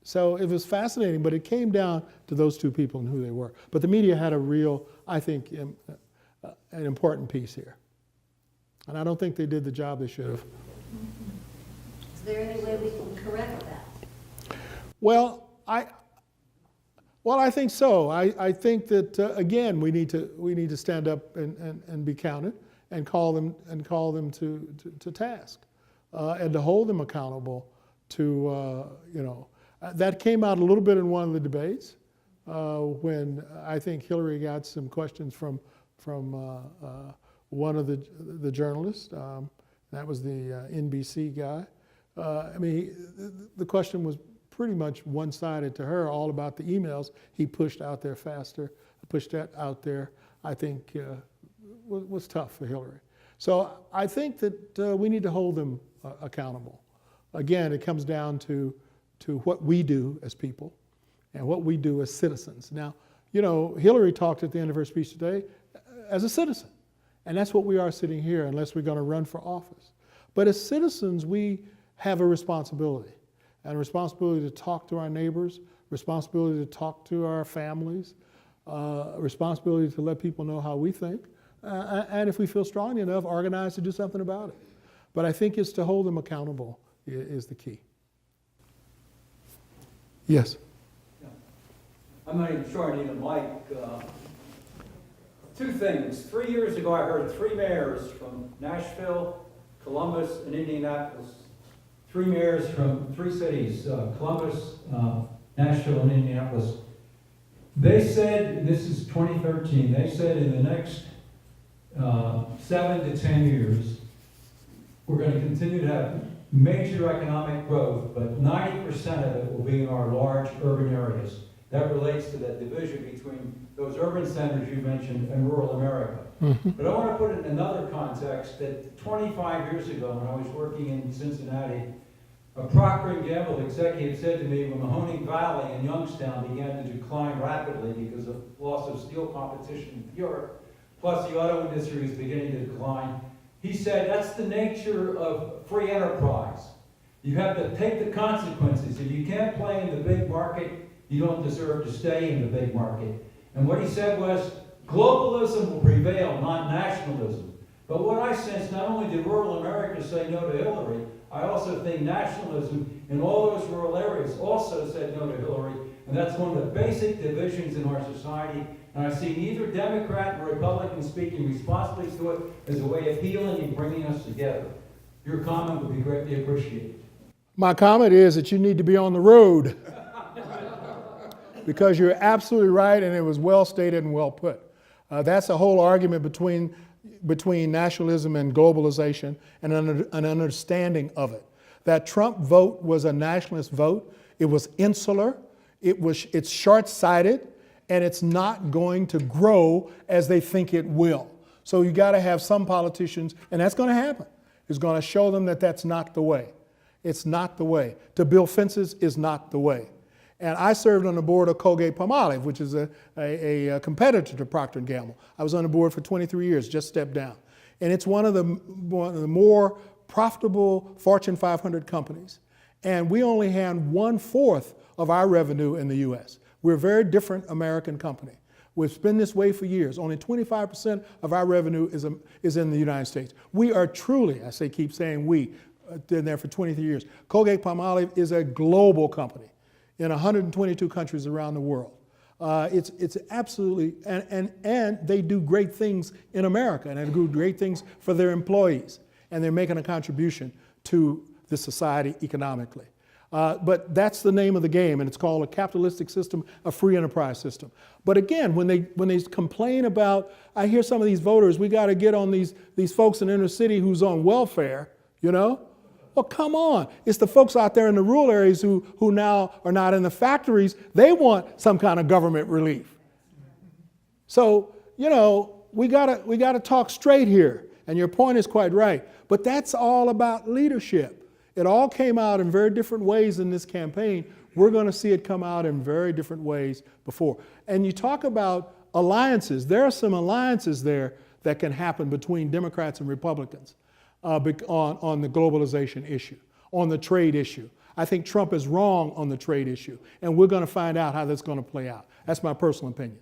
So it was fascinating, but it came down to those two people and who they were. But the media had a real, I think, an important piece here. And I don't think they did the job they should have. Is there any way we can correct that? Well, I think so. I think that again we need to stand up and be counted and call them to task and to hold them accountable to that came out a little bit in one of the debates when I think Hillary got some questions from one of the journalists. That was the NBC guy. I mean, the question was pretty much one-sided to her, all about the emails he pushed out there faster, pushed that out there, I think was tough for Hillary. So I think that we need to hold them accountable. Again, it comes down to what we do as people and what we do as citizens. Now, you know, Hillary talked at the end of her speech today as a citizen. And that's what we are sitting here, unless we're going to run for office. But as citizens, we have a responsibility. And a responsibility to talk to our neighbors, responsibility to talk to our families, a responsibility to let people know how we think, and if we feel strongly enough, organize to do something about it. But I think it's to hold them accountable is the key. Yes? I'm not even sure I need a mic. Two things. 3 years ago, I heard three mayors from Nashville, Columbus, and Indianapolis. Three mayors from three cities, Columbus, Nashville, and Indianapolis. They said, and this is 2013, they said in the next 7 to 10 years, we're going to continue to have major economic growth, but 90% of it will be in our large urban areas. That relates to that division between those urban centers you mentioned and rural America. Mm-hmm. But I want to put it in another context that 25 years ago when I was working in Cincinnati, a Procter & Gamble executive said to me when Mahoning Valley and Youngstown began to decline rapidly because of loss of steel competition in Europe, plus the auto industry is beginning to decline, he said that's the nature of free enterprise. You have to take the consequences. If you can't play in the big market, you don't deserve to stay in the big market. And what he said was, globalism will prevail, not nationalism. But what I sense, not only did rural America say no to Hillary, I also think nationalism in all those rural areas also said no to Hillary. And that's one of the basic divisions in our society. And I see neither Democrat nor Republican speaking responsibly to it as a way of healing and bringing us together. Your comment would be greatly appreciated. My comment is that you need to be on the road. Because you're absolutely right, and it was well stated and well put. That's a whole argument between nationalism and globalization and an understanding of it. That Trump vote was a nationalist vote. it was insular, it's short-sighted, and it's not going to grow as they think it will. So you got to have some politicians, and that's going to happen. It's going to show them that that's not the way. It's not the way. To build fences is not the way. And I served on the board of Colgate-Palmolive, which is a competitor to Procter & Gamble. I was on the board for 23 years, just stepped down. And it's one of the more profitable Fortune 500 companies. And we only hand 1/4 of our revenue in the US. We're a very different American company. We've been this way for years. Only 25% of our revenue is in the United States. We are truly, keep saying we, been there for 23 years. Colgate-Palmolive is a global company in 122 countries around the world. It's absolutely, and they do great things in America, and they do great things for their employees, and they're making a contribution to the society economically. But that's the name of the game, and it's called a capitalistic system, a free enterprise system. But again, when they complain about, I hear some of these voters, we got to get on these folks in the inner city who's on welfare, you know? Well, come on. It's the folks out there in the rural areas who now are not in the factories. They want some kind of government relief. So, you know, we gotta talk straight here. And your point is quite right. But that's all about leadership. It all came out in very different ways in this campaign. We're going to see it come out in very different ways before. And you talk about alliances. There are some alliances there that can happen between Democrats and Republicans on the globalization issue, on the trade issue. I think Trump is wrong on the trade issue, and we're going to find out how that's going to play out. That's my personal opinion.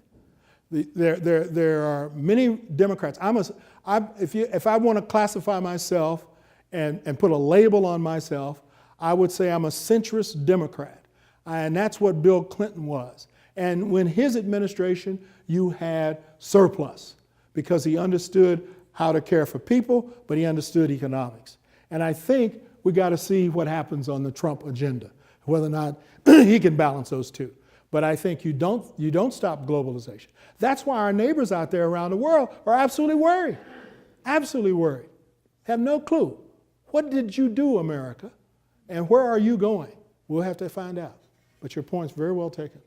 There are many Democrats. If I want to classify myself and put a label on myself, I would say I'm a centrist Democrat. And that's what Bill Clinton was. And when his administration, you had surplus because he understood how to care for people, but he understood economics. And I think we got to see what happens on the Trump agenda, whether or not he can balance those two. But I think you don't stop globalization. That's why our neighbors out there around the world are absolutely worried. Absolutely worried. Have no clue. What did you do, America? And where are you going? We'll have to find out. But your point's very well taken.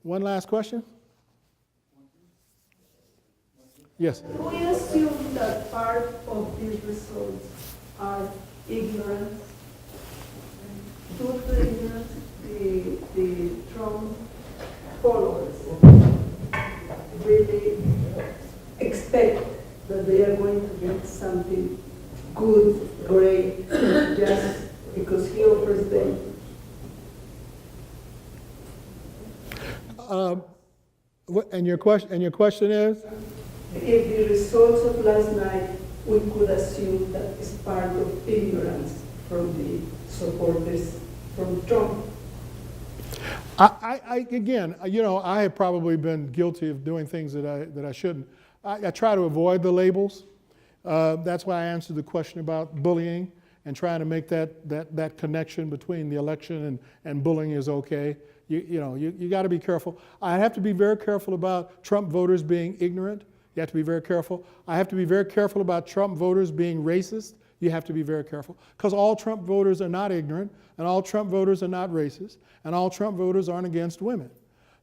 One last question? Yes. We assume that part of these results are ignorance, total ignorance, the Trump followers really expect that they are going to get something good, great, just because he offers them. And your question is? If the results of last night, we could assume that is part of ignorance from the supporters from Trump. Again, you know, I have probably been guilty of doing things that I shouldn't. I try to avoid the labels. That's why I answered the question about bullying and trying to make that connection between the election and bullying is okay. You got to be careful. I have to be very careful about Trump voters being ignorant. You have to be very careful. I have to be very careful about Trump voters being racist. You have to be very careful. Because all Trump voters are not ignorant, and all Trump voters are not racist, and all Trump voters aren't against women.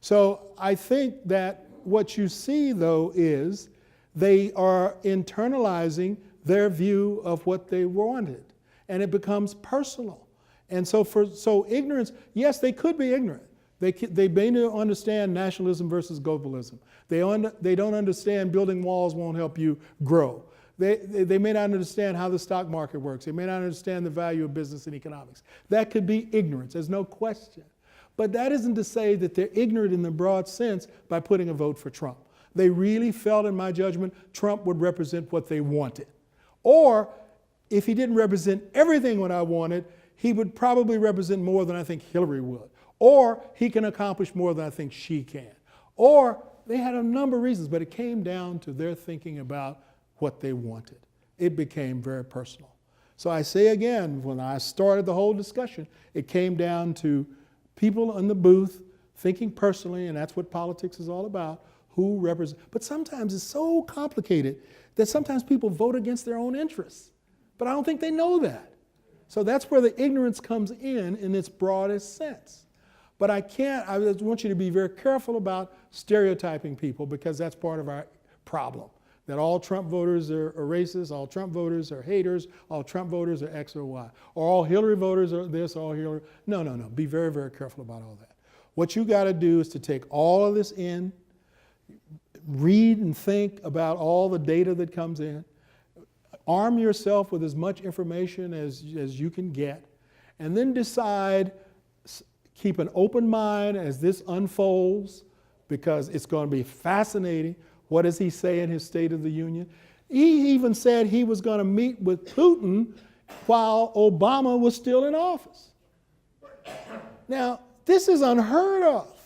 So I think that what you see, though, is they are internalizing their view of what they wanted, and it becomes personal. And so ignorance, yes, they could be ignorant. They may not understand nationalism versus globalism. They don't understand building walls won't help you grow. They may not understand how the stock market works. They may not understand the value of business and economics. That could be ignorance, there's no question. But that isn't to say that they're ignorant in the broad sense by putting a vote for Trump. They really felt, in my judgment, Trump would represent what they wanted. Or if he didn't represent everything what I wanted, he would probably represent more than I think Hillary would. Or he can accomplish more than I think she can. Or they had a number of reasons, but it came down to their thinking about what they wanted. It became very personal. So I say again, when I started the whole discussion, it came down to people in the booth thinking personally, and that's what politics is all about, who represents. But sometimes it's so complicated that sometimes people vote against their own interests. But I don't think they know that. So that's where the ignorance comes in its broadest sense. But I just want you to be very careful about stereotyping people, because that's part of our problem. That all Trump voters are racist, all Trump voters are haters, all Trump voters are X or Y, or all Hillary voters are this, all Hillary. No. Be very, very careful about all that. What you got to do is to take all of this in, read and think about all the data that comes in, arm yourself with as much information as you can get, and then decide, keep an open mind as this unfolds, because it's going to be fascinating. What does he say in his State of the Union? He even said he was going to meet with Putin while Obama was still in office. Now, this is unheard of.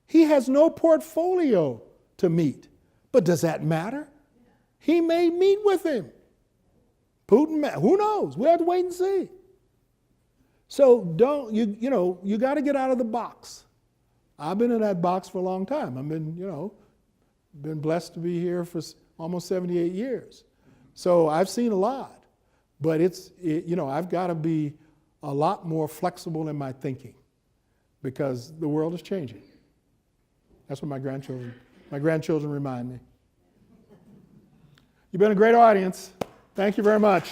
He has no portfolio to meet. But does that matter? He may meet with him. Putin, who knows? We have to wait and see. So you got to get out of the box. I've been in that box for a long time. I've been blessed to be here for almost 78 years. So I've seen a lot. But I've got to be a lot more flexible in my thinking, because the world is changing. That's what my grandchildren remind me. You've been a great audience. Thank you very much.